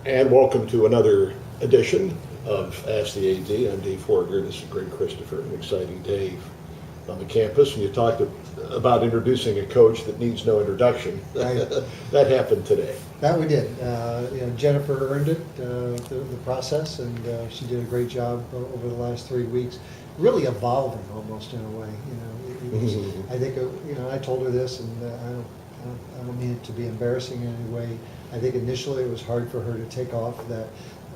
And welcome to another edition of Ask the AD. I'm Dave Horger. This is Greg Christopher, an exciting day on the campus. And you talked about introducing a coach that needs no introduction. Right. That happened today. That we did. Jennifer earned it, the process, and she did a great job over the last 3 weeks, really evolving almost in a way. I think, I told her this, and I don't mean it to be embarrassing in any way. I think initially it was hard for her to take off that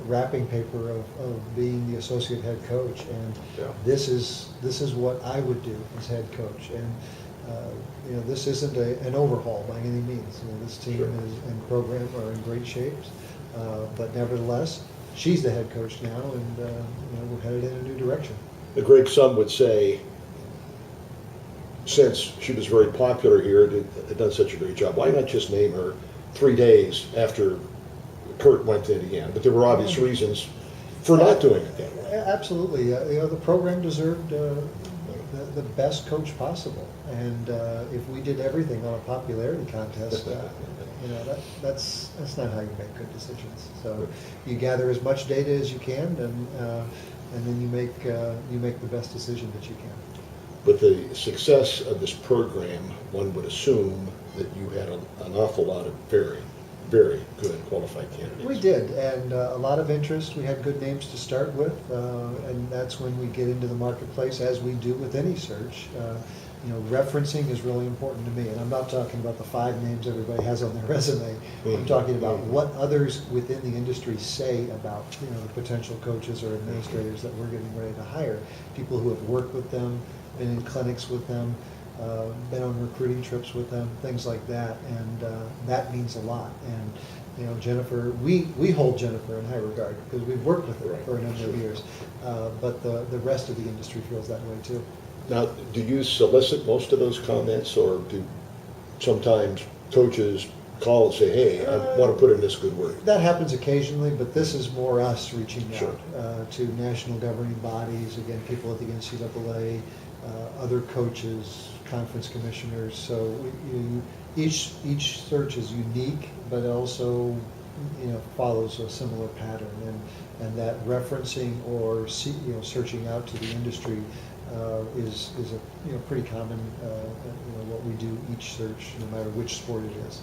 wrapping paper of being the associate head coach, and this is what I would do as head coach. And this isn't an overhaul by any means. This team and program are in great shape, but nevertheless, she's the head coach now, and we're headed in a new direction. Greg, some would say, since she was very popular here, had done such a great job, why not just name her 3 days after Kurt went in again? But there were obvious reasons for not doing it that way. Absolutely. The program deserved the best coach possible. And if we did everything on a popularity contest, that's not how you make good decisions. So you gather as much data as you can, and then you make the best decision that you can. But the success of this program, one would assume that you had an awful lot of very, very good qualified candidates. We did, and a lot of interest. We had good names to start with, and that's when we get into the marketplace, as we do with any search. Referencing is really important to me, and I'm not talking about the 5 names everybody has on their resume. I'm talking about what others within the industry say about the potential coaches or administrators that we're getting ready to hire. People who have worked with them, been in clinics with them, been on recruiting trips with them, things like that, and that means a lot. And Jennifer, we hold Jennifer in high regard because we've worked with her for a number of years, but the rest of the industry feels that way too. Now, do you solicit most of those comments, or do sometimes coaches call and say, hey, I want to put in this good work? That happens occasionally, but this is more us reaching out to national governing bodies, again, people at the NCAA, other coaches, conference commissioners. So each search is unique, but also follows a similar pattern, and that referencing or searching out to the industry is a pretty common what we do each search, no matter which sport it is.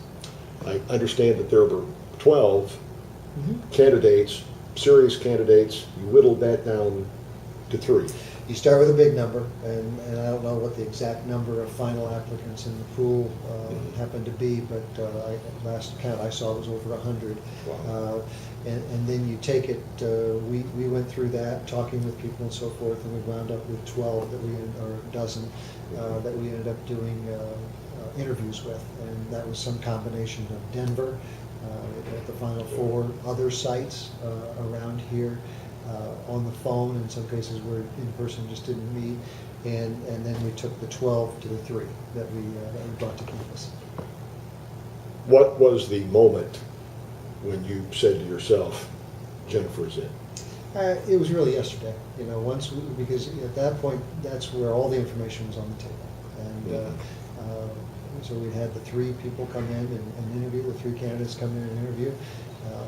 I understand that there were 12 candidates, serious candidates. You whittled that down to 3. You start with a big number, and I don't know what the exact number of final applicants in the pool happened to be, but last count I saw was over 100. Wow. And then you take it, we went through that, talking with people and so forth, and we wound up with 12 or a dozen that we ended up doing interviews with, and that was some combination of Denver, at the Final Four, other sites around here, on the phone, in some cases where in person just didn't meet, and then we took the 12 to the 3 that we brought to campus. What was the moment when you said to yourself, Jennifer's in? It was really yesterday, because at that point, that's where all the information was on the table. And so we had the 3 people come in and interview, the 3 candidates come in and interview.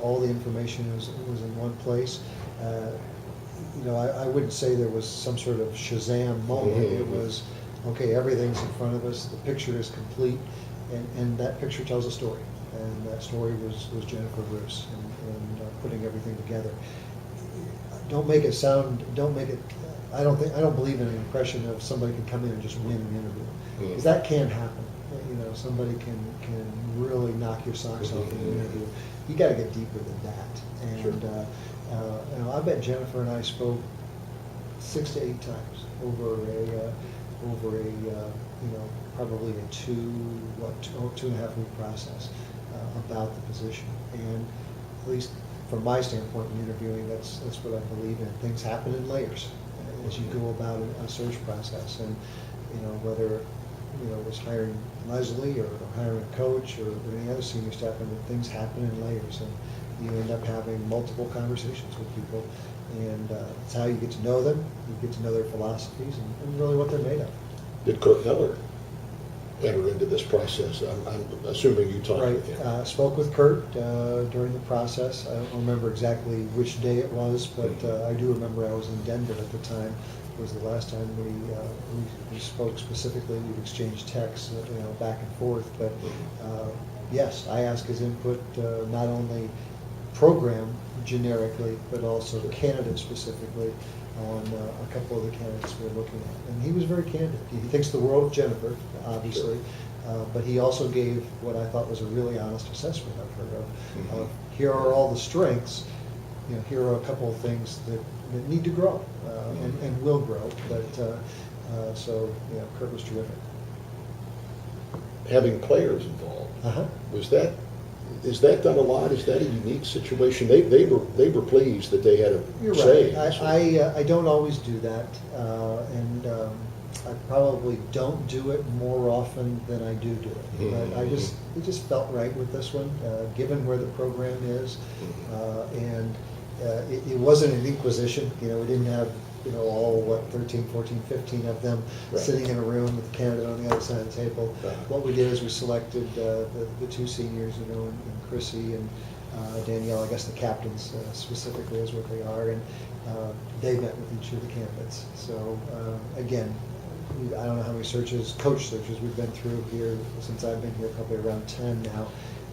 All the information was in one place. I wouldn't say there was some sort of Shazam moment. It was, okay, everything's in front of us, the picture is complete, and that picture tells a story. And that story was Jennifer Bruce and putting everything together. I don't believe in an impression of somebody can come in and just win an interview. Because that can happen. Somebody can really knock your socks off in an interview. You got to get deeper than that. And I bet Jennifer and I spoke 6 to 8 times over a probably a 2.5 week process about the position. And at least from my standpoint in interviewing, that's what I believe in. Things happen in layers as you go about a search process, and whether it was hiring Leslie or hiring a coach or any other senior staff member, things happen in layers, and you end up having multiple conversations with people, and it's how you get to know them, you get to know their philosophies and really what they're made of. Did Kurt Miller enter into this process? I'm assuming you talked Right. with him. Spoke with Kurt during the process. I don't remember exactly which day it was, but I do remember I was in Denver at the time. It was the last time we spoke specifically. We've exchanged texts, back and forth. But yes, I asked his input, not only program generically, but also candidate specifically on a couple of the candidates we're looking at. And he was very candid. He thinks the world of Jennifer, obviously, but he also gave what I thought was a really honest assessment of her, of here are all the strengths, here are a couple of things that need to grow and will grow. But so, Kurt was terrific. Having players involved, Uh-huh. is that done a lot? Is that a unique situation? They were pleased that they had a You're say. right. I don't always do that, and I probably don't do it more often than I do it. But it just felt right with this one, given where the program is, and it wasn't an inquisition. We didn't have all 13, 14, 15 of them Right. sitting in a room with the candidate on the other side of the table. Right. What we did is we selected the two seniors, and Chrissy and Danielle, I guess the captains specifically is what they are, and they met with each of the candidates. So again, I don't know how many coach searches we've been through here since I've been here, probably around 10 now,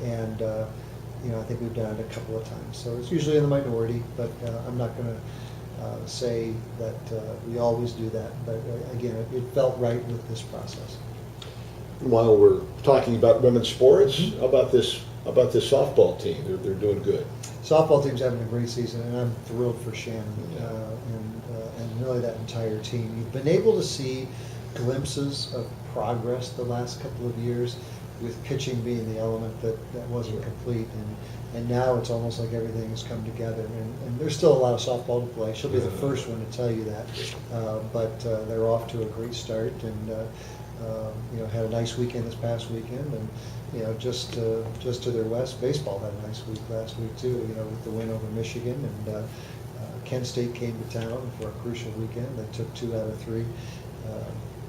and I think we've done it a couple of times. So it's usually in the minority, but I'm not going to say that we always do that. But again, it felt right with this process. While we're talking about women's sports, how about this softball team? They're doing good. Softball team's having a great season, and I'm thrilled for Shannon and really that entire team. You've been able to see glimpses of progress the last couple of years, with pitching being the element that wasn't complete, and now it's almost like everything has come together. And there's still a lot of softball to play. She'll be the first one to tell you that, but they're off to a great start, and had a nice weekend this past weekend, and just to their west, baseball had a nice week last week too. With the win over Michigan, and Kent State came to town for a crucial weekend. They took 2 out of 3.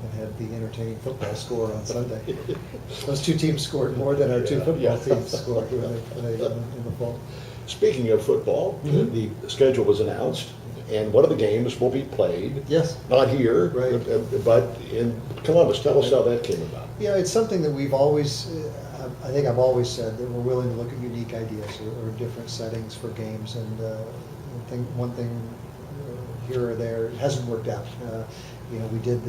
And had the entertaining football score on Sunday. Those two teams scored more than our two football teams scored when they played in the fall. Speaking of football, the schedule was announced, and one of the games will be played. Yes. Not here, Right. but in Columbus. Tell us how that came about. It's something that we've always, I think I've always said that we're willing to look at unique ideas or different settings for games, and one thing here or there, it hasn't worked out. We did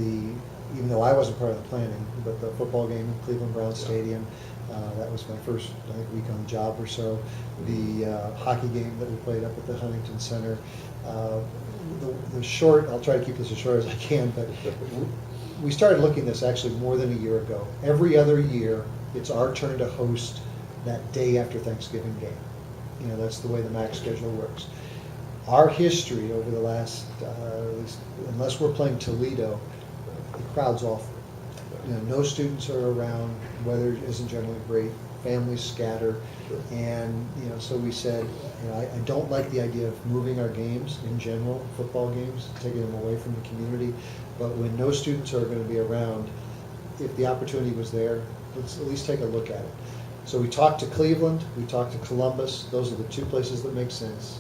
even though I wasn't part of the planning, but the football game in Cleveland Brown Stadium, that was my first, I think, week on the job or so. The hockey game that we played up at the Huntington Center. The short, I'll try to keep this as short as I can, but we started looking at this actually more than a year ago. Every other year, it's our turn to host that day after Thanksgiving game. That's the way the MAC schedule works. Our history over the last, unless we're playing Toledo, the crowd's awful. No students are around, weather isn't generally great, families scatter, and so we said, I don't like the idea of moving our games in general, football games, taking them away from the community, but when no students are going to be around, if the opportunity was there, let's at least take a look at it. So we talked to Cleveland, we talked to Columbus. Those are the two places that make sense.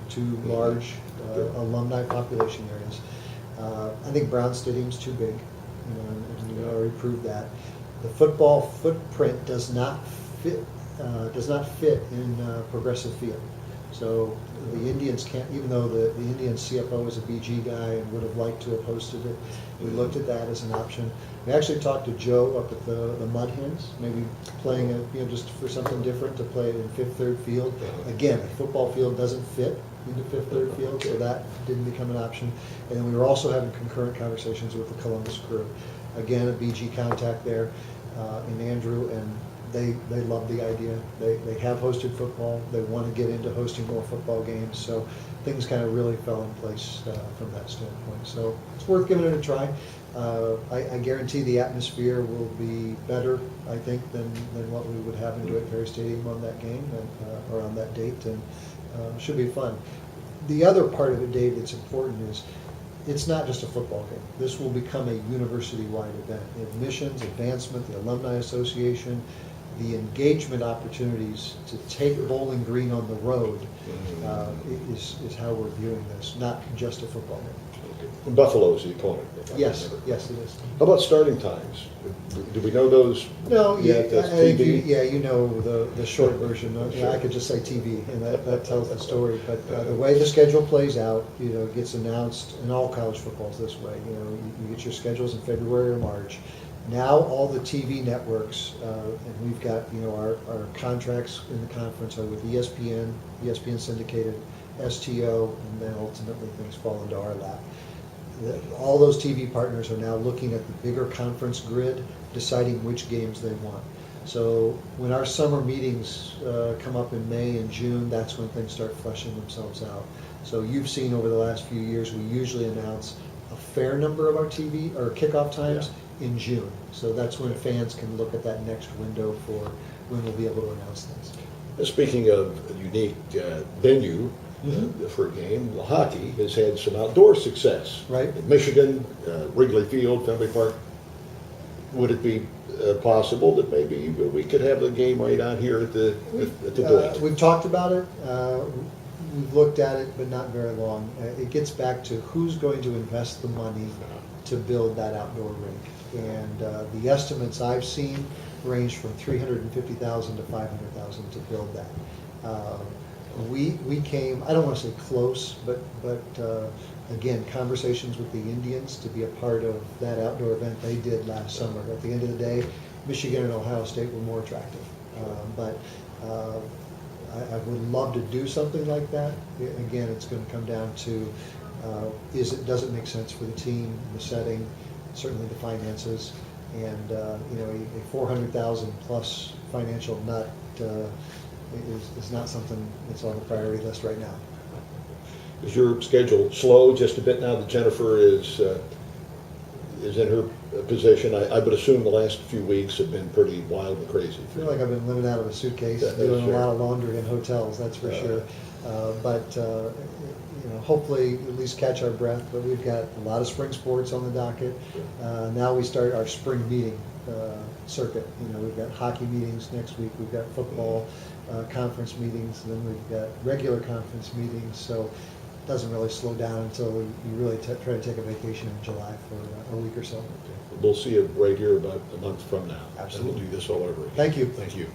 Two large alumni population areas. I think Brown Stadium's too big, and we already proved that. The football footprint does not fit in Progressive Field. So the Indians can't, even though the Indians CFO is a BG guy and would have liked to have hosted it, we looked at that as an option. We actually talked to Joe up at the Mud Hens, maybe playing it, just for something different, to play it in Fifth Third Field. Again, the football field doesn't fit into Fifth Third Field, so that didn't become an option. And then we were also having concurrent conversations with the Columbus crew. Again, a BG contact there in Andrew, and they love the idea. They have hosted football. They want to get into hosting more football games. So things kind of really fell in place from that standpoint. So it's worth giving it a try. I guarantee the atmosphere will be better, I think, than what we would have in DeWitt Perry Stadium on that game or on that date, and should be fun. The other part of it, Dave, that's important is it's not just a football game. This will become a university-wide event. Admissions, advancement, the Alumni Association, the engagement opportunities to take Bowling Green on the road is how we're viewing this, not just a football game. And Buffalo is the opponent. Yes, yes, it is. How about starting times? Do we know those? No, yeah, yet? That's I think TV? you know the short version. Sure. I could just say TV, and that tells the story. But the way the schedule plays out, it gets announced, and all college football's this way. You get your schedules in February or March. Now all the TV networks, and we've got our contracts in the conference are with ESPN syndicated, STO, and then ultimately things fall into our lap. All those TV partners are now looking at the bigger conference grid, deciding which games they want. So when our summer meetings come up in May and June, that's when things start fleshing themselves out. So you've seen over the last few years, we usually announce a fair number of our TV or kickoff times in June. So that's when fans can look at that next window for when we'll be able to announce things. Speaking of a unique venue for a game, hockey has had some outdoor success. Right. In Michigan, Wrigley Field, Fenway Park. Would it be possible that maybe we could have a game right out here at the Dwight? We've talked about it. We've looked at it, but not very long. It gets back to who's going to invest the money to build that outdoor rink. And the estimates I've seen range from $350,000 to $500,000 to build that. We came, I don't want to say close, but again, conversations with the Indians to be a part of that outdoor event they did last summer. At the end of the day, Michigan and Ohio State were more attractive. But I would love to do something like that. Again, it's going to come down to does it make sense for the team, the setting, certainly the finances, and a 400,000 plus financial nut is not something that's on the priority list right now. Is your schedule slow just a bit now that Jennifer is in her position? I would assume the last few weeks have been pretty wild and crazy. I feel like I've been living out of a suitcase, That's doing sure. a lot of laundry in hotels, that's for sure. But hopefully at least catch our breath. But we've got a lot of spring sports on the docket. Now we start our spring meeting circuit. We've got hockey meetings next week. We've got football conference meetings, and then we've got regular conference meetings. So it doesn't really slow down until you really try to take a vacation in July for a week or so. We'll see you right here about a month from now. Absolutely. And we'll do this all over again. Thank you. Thank you.